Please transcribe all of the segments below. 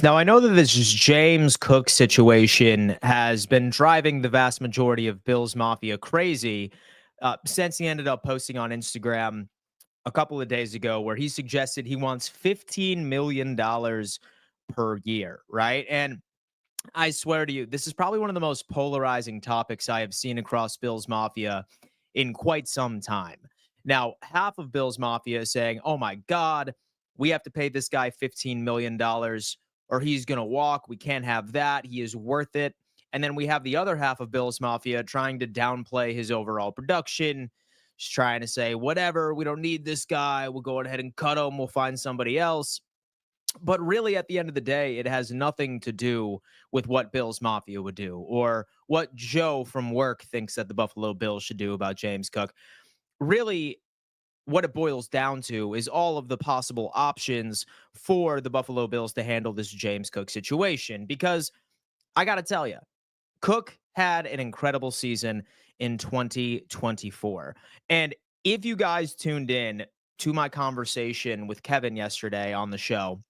Now, I know that this James Cook situation has been driving the vast majority of Bills Mafia crazy since he ended up posting on Instagram a couple of days ago where he suggested he wants $15 million per year, right? And I swear to you, this is probably one of the most polarizing topics I have seen across Bills Mafia in quite some time. Now, half of Bills Mafia is saying, oh my God, we have to pay this guy $15 million or he's going to walk. We can't have that. He is worth it. And then we have the other half of Bills Mafia trying to downplay his overall production, just trying to say, whatever, we don't need this guy. We'll go ahead and cut him. We'll find somebody else. But really, at the end of the day, it has nothing to do with what Bills Mafia would do or what Joe from work thinks that the Buffalo Bills should do about James Cook. Really, what it boils down to is all of the possible options for the Buffalo Bills to handle this James Cook situation. Because I got to tell you, Cook had an incredible season in 2024. And if you guys tuned in to my conversation with Kevin yesterday on the show,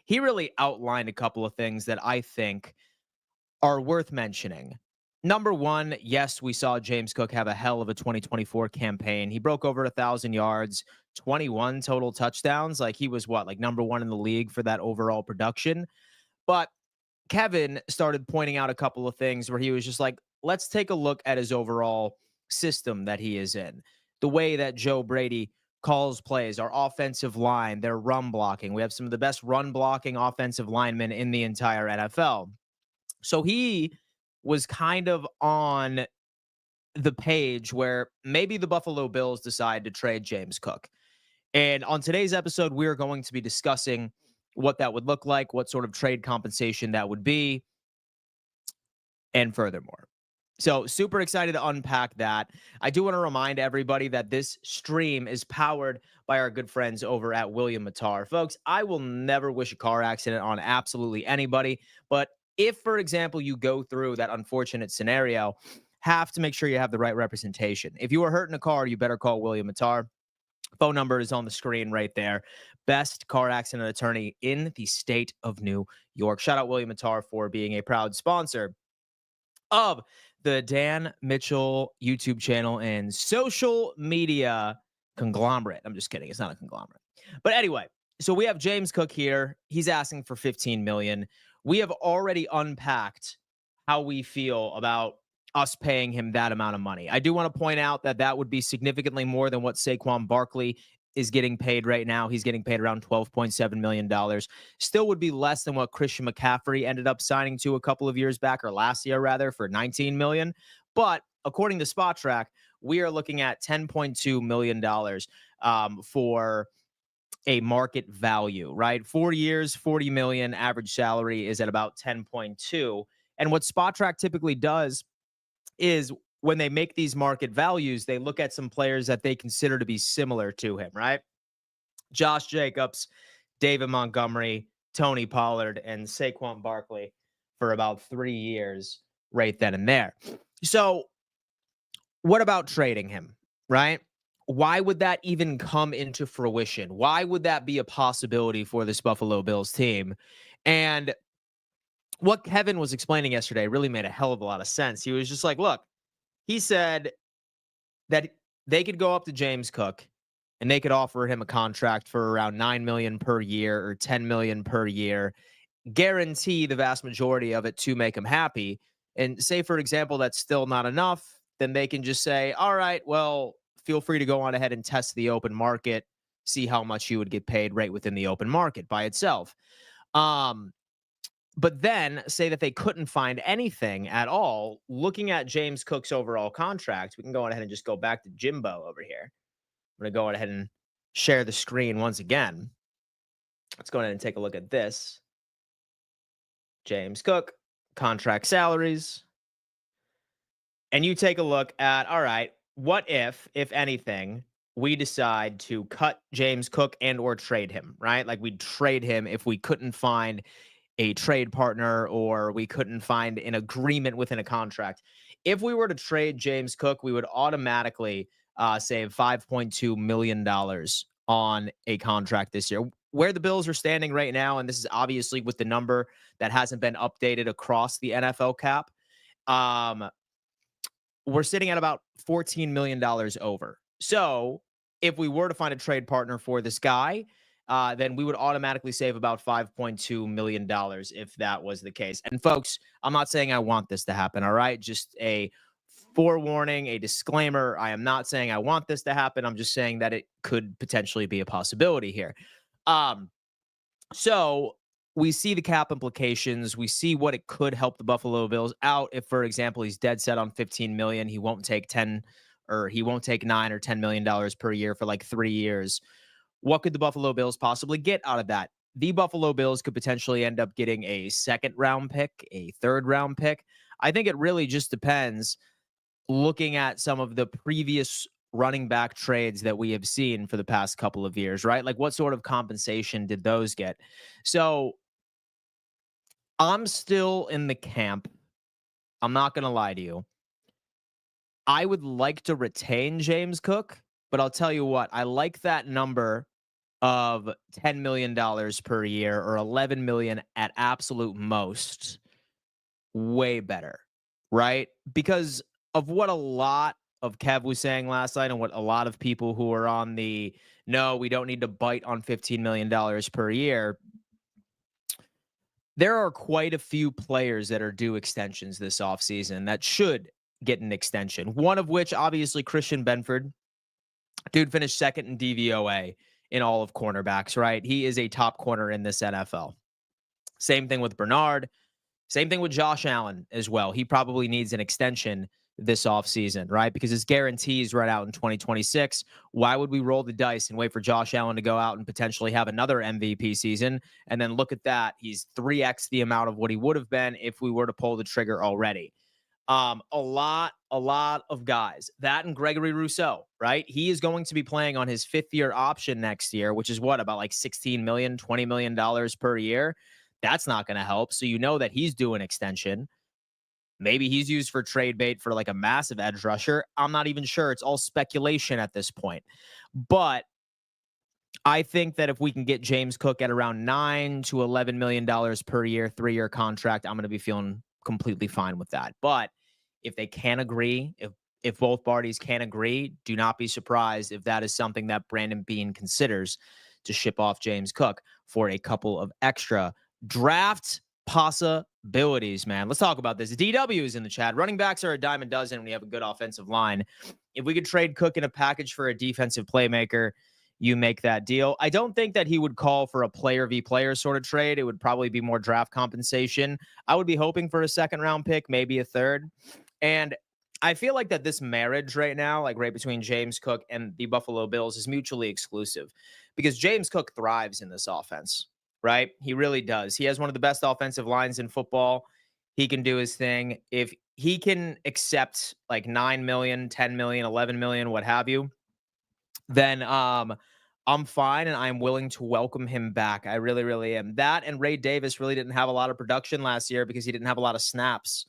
he really outlined a couple of things that I think are worth mentioning. Number one, yes, we saw James Cook have a hell of a 2024 campaign. He broke over 1,000 yards, 21 total touchdowns. Like he was what, like number one in the league for that overall production. But Kevin started pointing out a couple of things where he was just like, let's take a look at his overall system that he is in. The way that Joe Brady calls plays, our offensive line, their run blocking. We have some of the best run blocking offensive linemen in the entire NFL. So he was kind of on the page where maybe the Buffalo Bills decide to trade James Cook. And on today's episode, we're going to be discussing what that would look like, what sort of trade compensation that would be, and furthermore. So super excited to unpack that. I do want to remind everybody that this stream is powered by our good friends over at William Matar. Folks, I will never wish a car accident on absolutely anybody, but if, for example, you go through that unfortunate scenario, have to make sure you have the right representation. If you are hurt in a car, you better call William Matar. Phone number is on the screen right there. Best car accident attorney in the state of New York. Shout out William Matar for being a proud sponsor of the Dan Mitchell YouTube channel and social media conglomerate. I'm just kidding. It's not a conglomerate. But anyway, so we have James Cook here. He's asking for 15 million. We have already unpacked how we feel about us paying him that amount of money. I do want to point out that that would be significantly more than what Saquon Barkley is getting paid right now. He's getting paid around $12.7 million. Still would be less than what Christian McCaffrey ended up signing to a couple of years back, or last year rather, for $19 million. But according to Spot Track, we are looking at $10.2 million for a market value, right? 4 years, 40 million, average salary is at about 10.2. And what Spot Track typically does is when they make these market values, they look at some players that they consider to be similar to him, right? Josh Jacobs, David Montgomery, Tony Pollard, and Saquon Barkley for about 3 years right then and there. So what about trading him, right? Why would that even come into fruition? Why would that be a possibility for this Buffalo Bills team? And what Kevin was explaining yesterday really made a hell of a lot of sense. He was just like, look, he said that they could go up to James Cook and they could offer him a contract for around 9 million per year or 10 million per year, guarantee the vast majority of it to make him happy. And say, for example, that's still not enough, then they can just say, all right, well, feel free to go on ahead and test the open market, see how much you would get paid right within the open market by itself. But then say that they couldn't find anything at all. Looking at James Cook's overall contract, we can go ahead and just go back to Jimbo over here. I'm going to go ahead and share the screen once again. Let's go ahead and take a look at this. James Cook, contract salaries. And you take a look at, all right, what if anything, we decide to cut James Cook and or trade him, right? Like we'd trade him if we couldn't find a trade partner or we couldn't find an agreement within a contract. If we were to trade James Cook, we would automatically save $5.2 million on a contract this year, where the Bills are standing right now, and this is obviously with the number that hasn't been updated across the NFL cap, um, we're sitting at about $14 million over. So if we were to find a trade partner for this guy, then we would automatically save about $5.2 million if that was the case. And folks, I'm not saying I want this to happen. All right. Just a forewarning, a disclaimer. I am not saying I want this to happen. I'm just saying that it could potentially be a possibility here. Um, so we see the cap implications. We see what it could help the Buffalo Bills out if, for example, he's dead set on 15 million. He won't take 10 or he won't take $9 or $10 million per year for like 3 years. What could the Buffalo Bills possibly get out of that? The Buffalo Bills could potentially end up getting a second round pick, a third round pick. I think it really just depends looking at some of the previous running back trades that we have seen for the past couple of years, right? Like what sort of compensation did those get? So I'm still in the camp. I'm not going to lie to you. I would like to retain James Cook, but I'll tell you what, I like that number of $10 million per year or 11 million at absolute most way better, right? Because of what a lot of Kev was saying last night and what a lot of people who are on the no, we don't need to bite on $15 million per year. There are quite a few players that are due extensions this offseason that should get an extension. One of which, obviously, Christian Benford. Dude finished second in DVOA in all of cornerbacks, right? He is a top corner in this NFL. Same thing with Bernard. Same thing with Josh Allen as well. He probably needs an extension this offseason, right? Because his guarantees run out in 2026. Why would we roll the dice and wait for Josh Allen to go out and potentially have another MVP season? And then look at that. He's 3x the amount of what he would have been if we were to pull the trigger already. A lot of guys. That and Gregory Rousseau, right? He is going to be playing on his 5th-year option next year, which is what, about like $16 million, $20 million per year. That's not going to help. So you know that he's due an extension. Maybe he's used for trade bait for like a massive edge rusher. I'm not even sure. It's all speculation at this point. But I think that if we can get James Cook at around $9 to $11 million per year, 3-year contract, I'm going to be feeling completely fine with that. But if they can't agree, if both parties can't agree, do not be surprised if that is something that Brandon Beane considers to ship off James Cook for a couple of extra draft possibilities, man. Let's talk about this. DW is in the chat. Running backs are a dime a dozen when you have a good offensive line. If we could trade Cook in a package for a defensive playmaker, you make that deal. I don't think that he would call for a player v player sort of trade. It would probably be more draft compensation. I would be hoping for a second round pick, maybe a third. And I feel like that this marriage right now, like right between James Cook and the Buffalo Bills, is mutually exclusive because James Cook thrives in this offense, right? He really does. He has one of the best offensive lines in football. He can do his thing. If he can accept like 9 million, 10 million, 11 million, what have you, then I'm fine and I'm willing to welcome him back. I really, really am. That and Ray Davis really didn't have a lot of production last year because he didn't have a lot of snaps.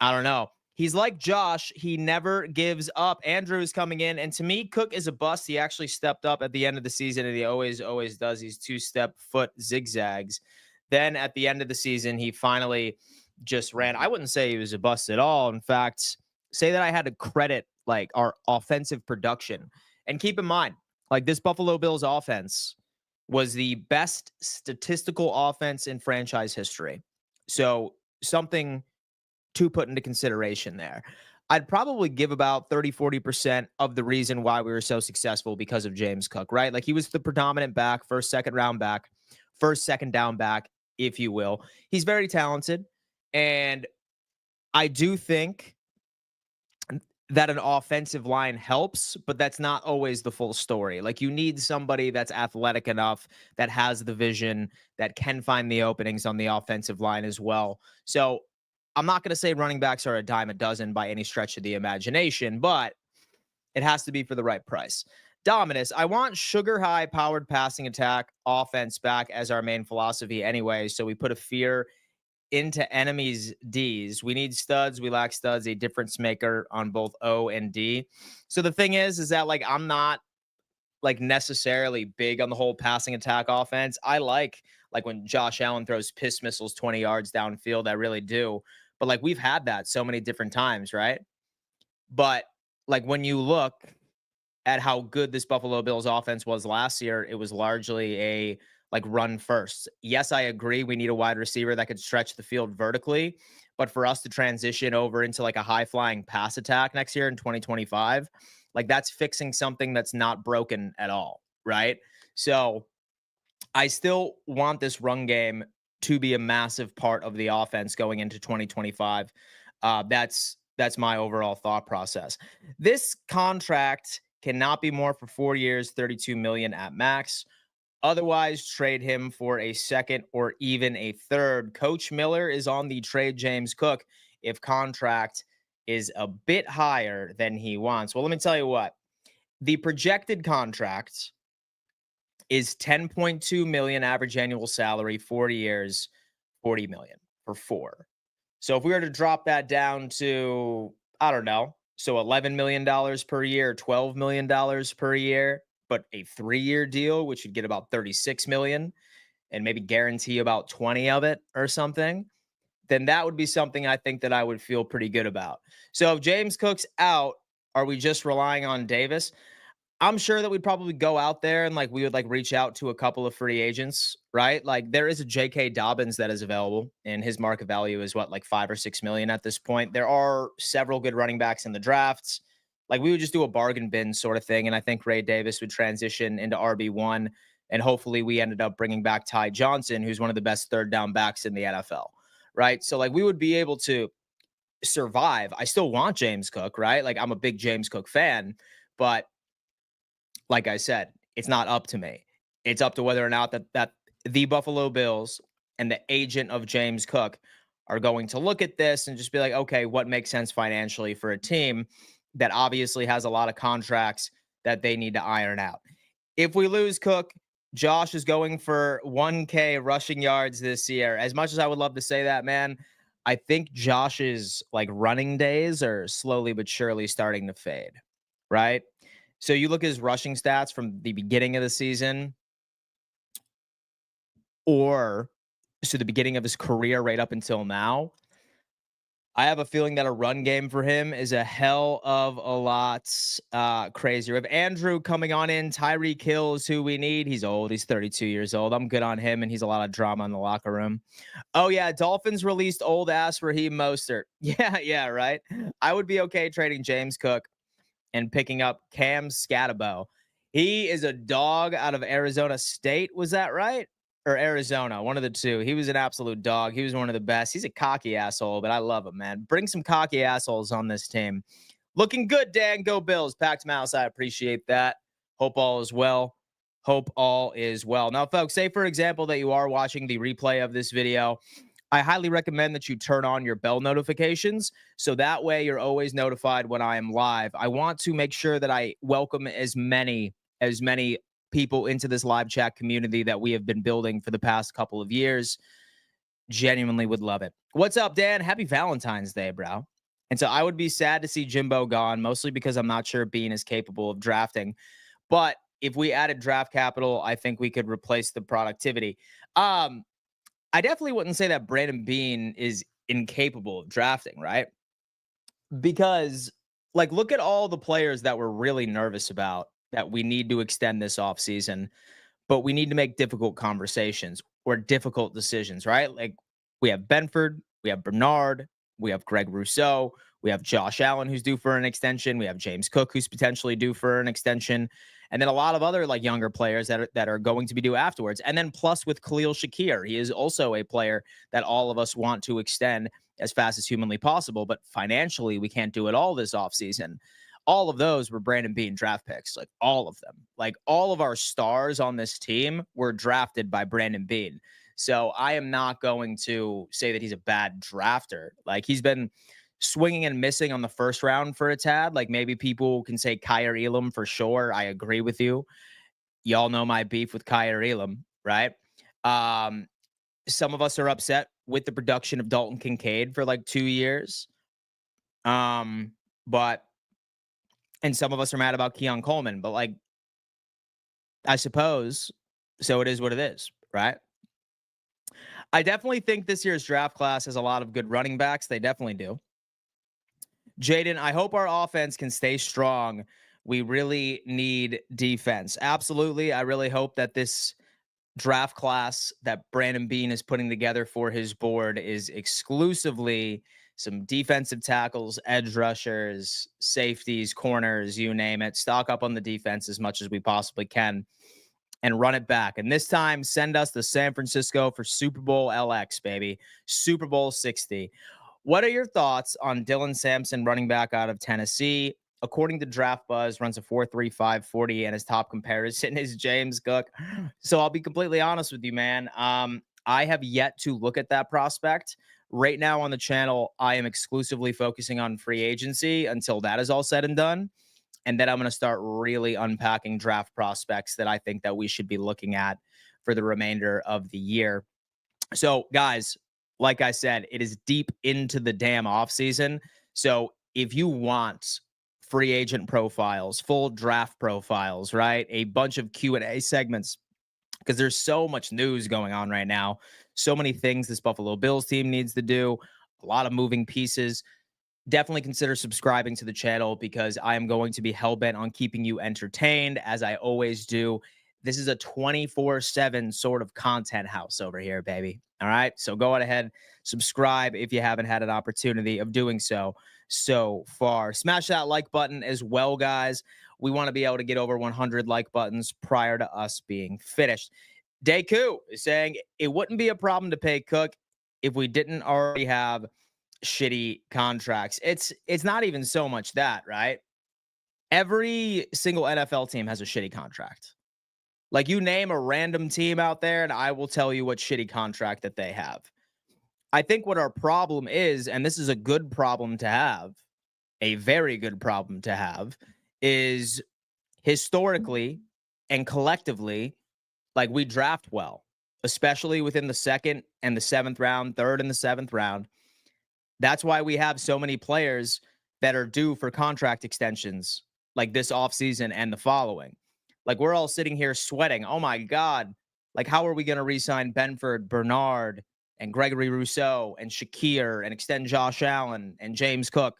I don't know. He's like Josh. He never gives up. Andrew is coming in. And to me, Cook is a bust. He actually stepped up at the end of the season, and he always does these 2-step foot zigzags. Then at the end of the season, he finally just ran. I wouldn't say he was a bust at all. In fact, say that I had to credit like our offensive production. And keep in mind, like this Buffalo Bills offense was the best statistical offense in franchise history. So something to put into consideration there. I'd probably give about 30-40% of the reason why we were so successful because of James Cook, right? Like he was the predominant back, first, second round back, first, second down back, if you will. He's very talented. And I do think that an offensive line helps, but that's not always the full story. Like you need somebody that's athletic enough, that has the vision, that can find the openings on the offensive line as well. So I'm not going to say running backs are a dime a dozen by any stretch of the imagination, but it has to be for the right price. Dominus, I want sugar high powered passing attack offense back as our main philosophy anyway. So we put a fear into enemies' D's. We need studs. We lack studs, a difference maker on both O and D. So the thing is that like I'm not like necessarily big on the whole passing attack offense. I like when Josh Allen throws piss missiles 20 yards downfield. I really do. But like we've had that so many different times, right? But like when you look at how good this Buffalo Bills offense was last year, it was largely a like run first. Yes, I agree. We need a wide receiver that could stretch the field vertically. But for us to transition over into like a high flying pass attack next year in 2025, like that's fixing something that's not broken at all. Right. So I still want this run game to be a massive part of the offense going into 2025. That's my overall thought process. This contract cannot be more for 4 years, 32 million at max. Otherwise, trade him for a second or even a third. Coach Miller is on the trade James Cook if contract is a bit higher than he wants. Well, let me tell you what. The projected contract is 10.2 million average annual salary, 40 years, 40 million for 4. So if we were to drop that down to, I don't know, so $11 million per year, $12 million per year, but a 3-year deal, which would get about 36 million and maybe guarantee about 20 of it or something, then that would be something I think that I would feel pretty good about. So if James Cook's out, are we just relying on Davis? I'm sure that we'd probably go out there and like we would like reach out to a couple of free agents, right? Like there is a J.K. Dobbins that is available, and his market value is what, like 5 or 6 million at this point. There are several good running backs in the drafts. Like we would just do a bargain bin sort of thing, and I think Ray Davis would transition into RB1, and hopefully we ended up bringing back Ty Johnson, who's one of the best third down backs in the NFL, right? So like we would be able to survive. I still want James Cook, right? Like I'm a big James Cook fan, but like I said, it's not up to me. It's up to whether or not that the Buffalo Bills and the agent of James Cook are going to look at this and just be like, okay, what makes sense financially for a team that obviously has a lot of contracts that they need to iron out. If we lose Cook, Josh is going for 1K rushing yards this year. As much as I would love to say that, man, I think Josh's like running days are slowly but surely starting to fade, right? So you look at his rushing stats from the beginning of the season or so the beginning of his career right up until now. I have a feeling that a run game for him is a hell of a lot crazier. With Andrew coming on in, Tyreek Hill is who we need. He's old. He's 32 years old. I'm good on him, and he's a lot of drama in the locker room. Oh, yeah. Dolphins released old ass Raheem Mostert. Yeah, yeah, right. I would be okay trading James Cook and picking up Cam Scatabo. He is a dog out of Arizona State. Was that right? Or Arizona, one of the two. He was an absolute dog. He was one of the best. He's a cocky asshole, but I love him, man. Bring some cocky assholes on this team. Looking good, Dan. Go Bills. Packed mouse. I appreciate that. Hope all is well. Hope all is well. Now, folks, say, for example, that you are watching the replay of this video. I highly recommend that you turn on your bell notifications so that way you're always notified when I am live. I want to make sure that I welcome as many people into this live chat community that we have been building for the past couple of years. Genuinely would love it. What's up, Dan? Happy Valentine's Day, bro. And so I would be sad to see Jimbo gone, mostly because I'm not sure Bean is capable of drafting. But if we added draft capital, I think we could replace the productivity. I definitely wouldn't say that Brandon Bean is incapable of drafting, right? Because, like, look at all the players that we're really nervous about that we need to extend this offseason, but we need to make difficult conversations or difficult decisions, right? Like, we have Benford, we have Bernard, we have Greg Rousseau, we have Josh Allen, who's due for an extension, we have James Cook, who's potentially due for an extension, and then a lot of other like younger players that are going to be due afterwards. And then plus with Khalil Shakir, he is also a player that all of us want to extend as fast as humanly possible, but financially we can't do it all this offseason. All of those were Brandon Bean draft picks, like all of them. Like all of our stars on this team were drafted by Brandon Bean. So I am not going to say that he's a bad drafter. Like he's been swinging and missing on the first round for a tad. Like maybe people can say Kyer Elam for sure. I agree with you. Y'all know my beef with Kyer Elam, right? Um, some of us are upset with the production of Dalton Kincaid for like 2 years. But and some of us are mad about Keon Coleman, but like I suppose. So it is what it is, right? I definitely think this year's draft class has a lot of good running backs. They definitely do. Jaden, I hope our offense can stay strong. We really need defense. Absolutely. I really hope that this draft class that Brandon Bean is putting together for his board is exclusively some defensive tackles, edge rushers, safeties, corners, you name it. Stock up on the defense as much as we possibly can and run it back. And this time, send us to San Francisco for Super Bowl LX, baby. Super Bowl 60. What are your thoughts on Dylan Sampson, running back out of Tennessee? According to Draft Buzz, runs a 4.35 40, and his top comparison is James Cook. So I'll be completely honest with you, man. I have yet to look at that prospect. Right now on the channel, I am exclusively focusing on free agency until that is all said and done. And then I'm going to start really unpacking draft prospects that I think that we should be looking at for the remainder of the year. So, guys, like I said, it is deep into the damn offseason. So if you want free agent profiles, full draft profiles, right? A bunch of Q&A segments, because there's so much news going on right now. So many things this Buffalo Bills team needs to do, a lot of moving pieces. Definitely consider subscribing to the channel because I am going to be hell-bent on keeping you entertained, as I always do. This is a 24/7 sort of content house over here, baby. All right? So go on ahead, subscribe if you haven't had an opportunity of doing so far. Smash that like button as well, guys. We want to be able to get over 100 like buttons prior to us being finished. Deku is saying it wouldn't be a problem to pay Cook if we didn't already have shitty contracts. It's not even so much that, right? Every single NFL team has a shitty contract. Like, you name a random team out there and I will tell you what shitty contract that they have. I think what our problem is, and this is a good problem to have, a very good problem to have, is historically and collectively, like, we draft well, especially within the second and the seventh round, third and the seventh round. That's why we have so many players that are due for contract extensions like this offseason and the following. Like, we're all sitting here sweating. Oh my God. Like, how are we going to re-sign Benford, Bernard, and Gregory Rousseau, and Shakir, and extend Josh Allen and James Cook?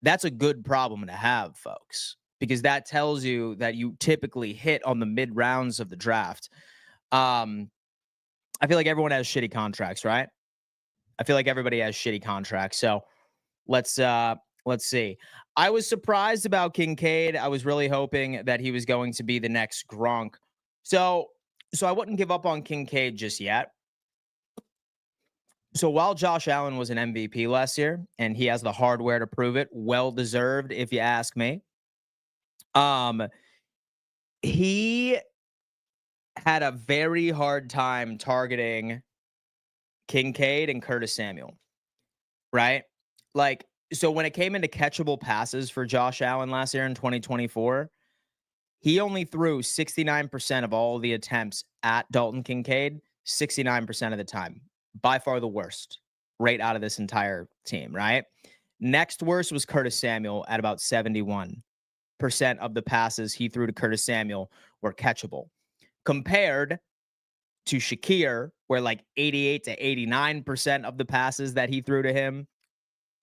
That's a good problem to have, folks, because that tells you that you typically hit on the mid rounds of the draft. I feel like everyone has shitty contracts, right? I feel like everybody has shitty contracts. So let's see. I was surprised about Kincaid. I was really hoping that he was going to be the next Gronk. So I wouldn't give up on Kincaid just yet. So while Josh Allen was an MVP last year and he has the hardware to prove it, well deserved if you ask me. He had a very hard time targeting Kincaid and Curtis Samuel, right? Like, so when it came into catchable passes for Josh Allen last year in 2024, he only threw 69% of all the attempts at Dalton Kincaid, 69% of the time. By far the worst rate out of this entire team, right? Next worst was Curtis Samuel at about 71% of the passes he threw to Curtis Samuel were catchable. Compared to Shakir, where like 88 to 89% of the passes that he threw to him,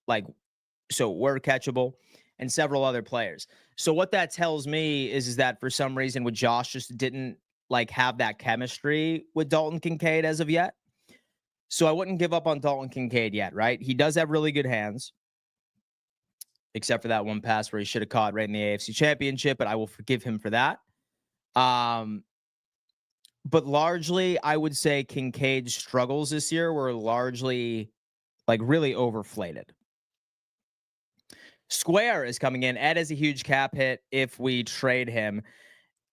like, so were catchable, and several other players. So what that tells me is that for some reason with Josh just didn't like have that chemistry with Dalton Kincaid as of yet. So I wouldn't give up on Dalton Kincaid yet, right? He does have really good hands, except for that one pass where he should have caught right in the AFC Championship, but I will forgive him for that. But largely, I would say Kincaid's struggles this year were largely like really overflated. Square is coming in. Ed is a huge cap hit if we trade him.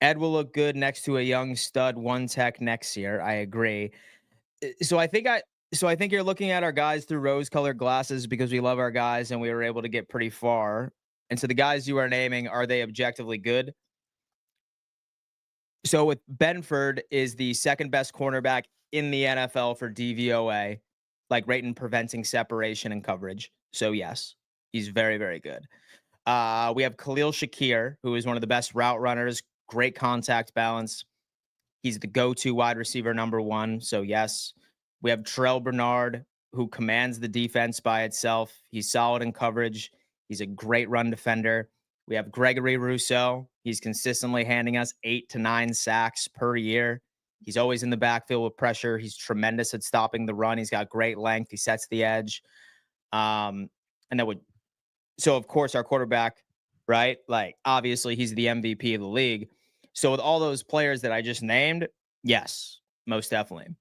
Ed will look good next to a young stud one tech next year. I agree. So I think you're looking at our guys through rose-colored glasses because we love our guys and we were able to get pretty far. And so the guys you are naming, are they objectively good? So with Benford is the second best cornerback in the NFL for DVOA, like rate in preventing separation and coverage. So yes, he's very, very good. We have Khalil Shakir, who is one of the best route runners, great contact balance. He's the go-to wide receiver number one. So, yes, we have Terrell Bernard, who commands the defense by itself. He's solid in coverage. He's a great run defender. We have Gregory Rousseau. He's consistently handing us 8 to 9 sacks per year. He's always in the backfield with pressure. He's tremendous at stopping the run. He's got great length. He sets the edge. And that would, so of course, our quarterback, right? Like, obviously, he's the MVP of the league. So with all those players that I just named, yes, most definitely.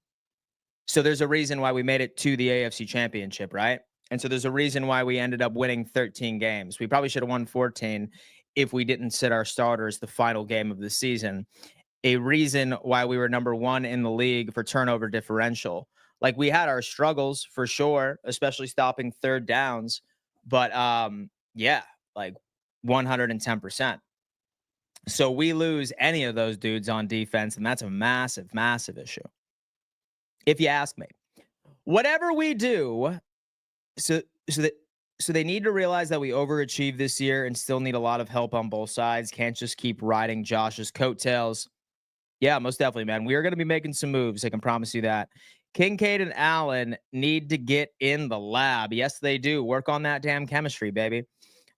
So there's a reason why we made it to the AFC Championship, right? And so there's a reason why we ended up winning 13 games. We probably should have won 14 if we didn't sit our starters the final game of the season. A reason why we were number one in the league for turnover differential. Like, we had our struggles for sure, especially stopping third downs. But yeah, like 110%. So we lose any of those dudes on defense, and that's a massive, massive issue. If you ask me, whatever we do, so they need to realize that we overachieved this year and still need a lot of help on both sides. Can't just keep riding Josh's coattails. Yeah, most definitely, man. We are going to be making some moves. I can promise you that. Kincaid and Allen need to get in the lab. Yes, they do. Work on that damn chemistry, baby.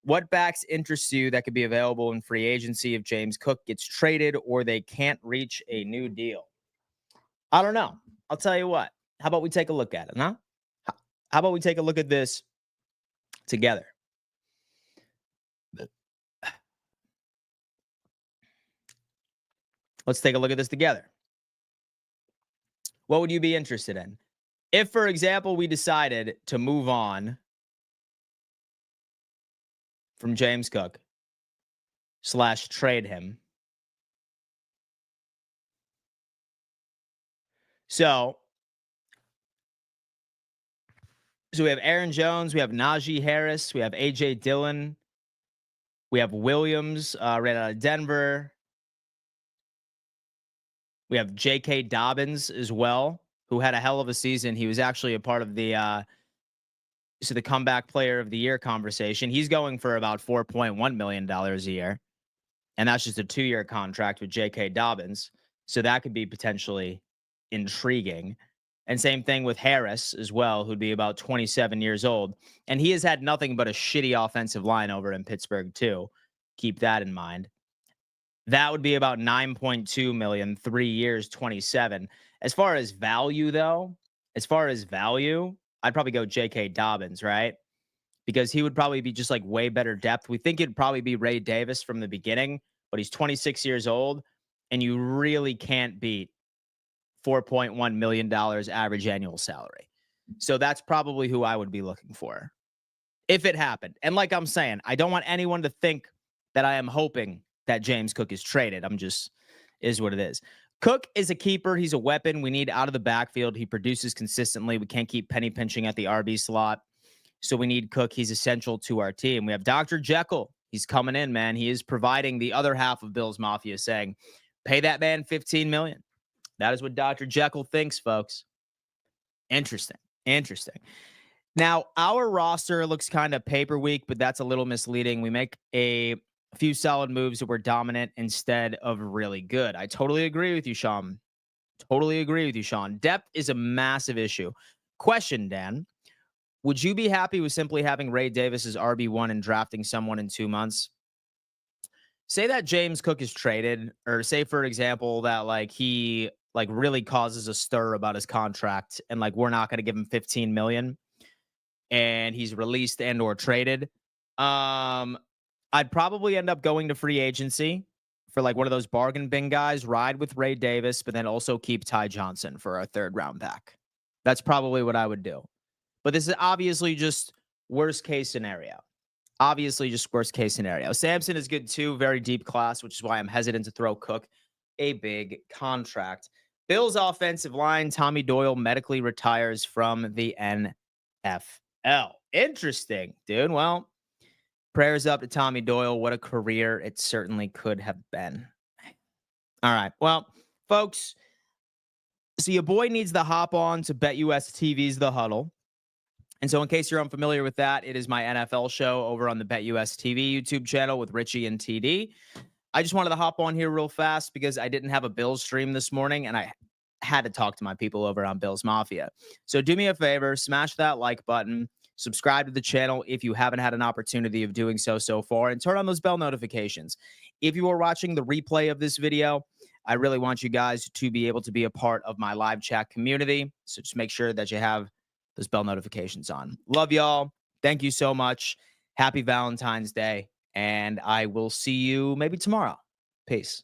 What backs interest you that could be available in free agency if James Cook gets traded or they can't reach a new deal? I don't know. I'll tell you what. How about we take a look at it, huh? How about we take a look at this together? Let's take a look at this together. What would you be interested in? If, for example, we decided to move on from James Cook / trade him. So we have Aaron Jones, we have Najee Harris, we have A.J. Dillon, we have Williams right out of Denver. We have J.K. Dobbins as well, who had a hell of a season. He was actually a part of the comeback player of the year conversation. He's going for about $4.1 million a year. And that's just a 2-year contract with J.K. Dobbins. So that could be potentially intriguing. And same thing with Harris as well, who'd be about 27 years old. And he has had nothing but a shitty offensive line over in Pittsburgh, too. Keep that in mind. That would be about $9.2 million, 3 years, 27. As far as value, though, I'd probably go J.K. Dobbins, right? Because he would probably be just like way better depth. We think it'd probably be Ray Davis from the beginning, but he's 26 years old, and you really can't beat $4.1 million average annual salary. So that's probably who I would be looking for if it happened. And like I'm saying, I don't want anyone to think that I am hoping that James Cook is traded. Is what it is. Cook is a keeper. He's a weapon. We need out of the backfield. He produces consistently. We can't keep penny pinching at the RB slot. So we need Cook. He's essential to our team. We have Dr. Jekyll. He's coming in, man. He is providing the other half of Bills Mafia, saying, pay that man $15 million. That is what Dr. Jekyll thinks, folks. Interesting. Now, our roster looks kind of paper weak, but that's a little misleading. We make a few solid moves that were dominant instead of really good. I totally agree with you, Sean. Depth is a massive issue. Question, Dan. Would you be happy with simply having Ray Davis as RB1 and drafting someone in 2 months? Say that James Cook is traded, or say, for example, that like he like really causes a stir about his contract and like we're not going to give him $15 million and he's released and or traded. I'd probably end up going to free agency for like one of those bargain bin guys, ride with Ray Davis, but then also keep Ty Johnson for our 3rd round back. That's probably what I would do. But this is obviously just worst case scenario. Samson is good too. Very deep class, which is why I'm hesitant to throw Cook a big contract. Bills offensive line, Tommy Doyle medically retires from the NFL. Interesting, dude. Well, prayers up to Tommy Doyle. What a career it certainly could have been. All right. Well, folks, so your boy needs to hop on to BetUS TV's The Huddle. And so in case you're unfamiliar with that, it is my NFL show over on the BetUS TV YouTube channel with Richie and TD. I just wanted to hop on here real fast because I didn't have a Bills stream this morning and I had to talk to my people over on Bills Mafia. So do me a favor, smash that like button, subscribe to the channel if you haven't had an opportunity of doing so far, and turn on those bell notifications. If you are watching the replay of this video, I really want you guys to be able to be a part of my live chat community. So just make sure that you have those bell notifications on. Love y'all. Thank you so much. Happy Valentine's Day. And I will see you maybe tomorrow. Peace.